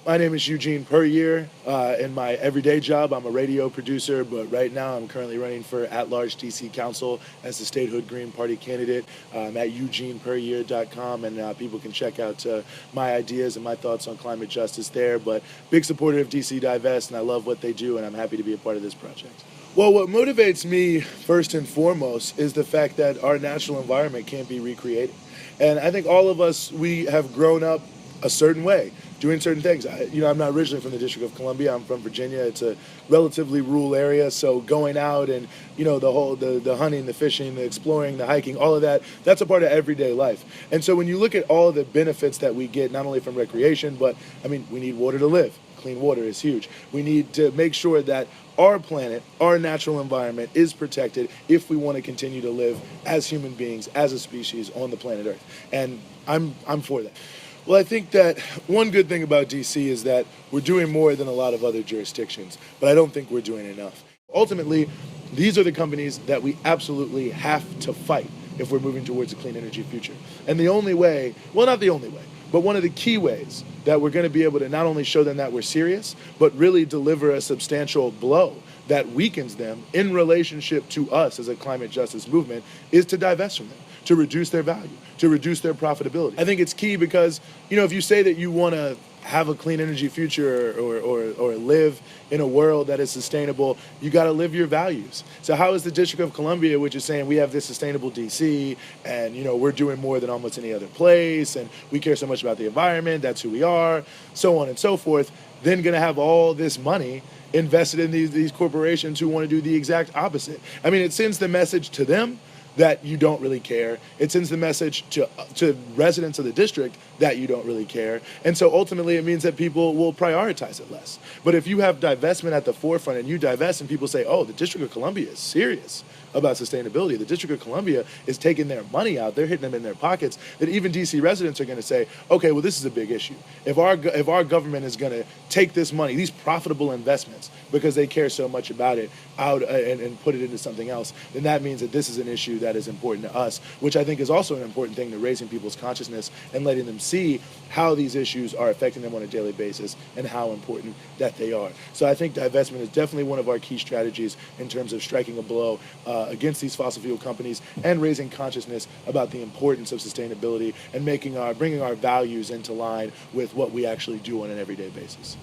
My name is Eugene Puryear. In my everyday job, I'm a radio producer, but right now I'm currently running for at-large DC Council as the statehood Green Party candidate. I'm at eugenepuryear.com, and people can check out my ideas and my thoughts on climate justice there. But big supporter of DC Divest, and I love what they do, and I'm happy to be a part of this project. Well, what motivates me first and foremost is the fact that our natural environment can't be recreated. And I think all of us, we have grown up a certain way, doing certain things. I'm not originally from the District of Columbia. I'm from Virginia. It's a relatively rural area, so going out and the hunting, the fishing, the exploring, the hiking, all of that, that's a part of everyday life. And so when you look at all of the benefits that we get, not only from recreation, but we need water to live. Clean water is huge. We need to make sure that our planet, our natural environment is protected if we want to continue to live as human beings, as a species on the planet Earth. And I'm for that. Well, I think that one good thing about DC is that we're doing more than a lot of other jurisdictions, but I don't think we're doing enough. Ultimately, these are the companies that we absolutely have to fight if we're moving towards a clean energy future. And the only way, well, not the only way, but one of the key ways that we're going to be able to not only show them that we're serious, but really deliver a substantial blow that weakens them in relationship to us as a climate justice movement is to divest from them, to reduce their value, to reduce their profitability. I think it's key because, if you say that you want to have a clean energy future or live in a world that is sustainable, you got to live your values. So how is the District of Columbia, which is saying we have this sustainable DC and, we're doing more than almost any other place and we care so much about the environment, that's who we are, so on and so forth, then going to have all this money invested in these corporations who want to do the exact opposite? It sends the message to them that you don't really care. It sends the message to residents of the district that you don't really care. And so ultimately it means that people will prioritize it less. But if you have divestment at the forefront and you divest and people say, oh, the District of Columbia is serious about sustainability, the District of Columbia is taking their money out, they're hitting them in their pockets, that even DC residents are going to say, okay, well, this is a big issue. If our government is going to take this money, these profitable investments, because they care so much about it, out and put it into something else, then that means that this is an issue that is important to us, which I think is also an important thing to raising people's consciousness and letting them see how these issues are affecting them on a daily basis and how important that they are. So I think divestment is definitely one of our key strategies in terms of striking a blow against these fossil fuel companies and raising consciousness about the importance of sustainability and bringing our values into line with what we actually do on an everyday basis.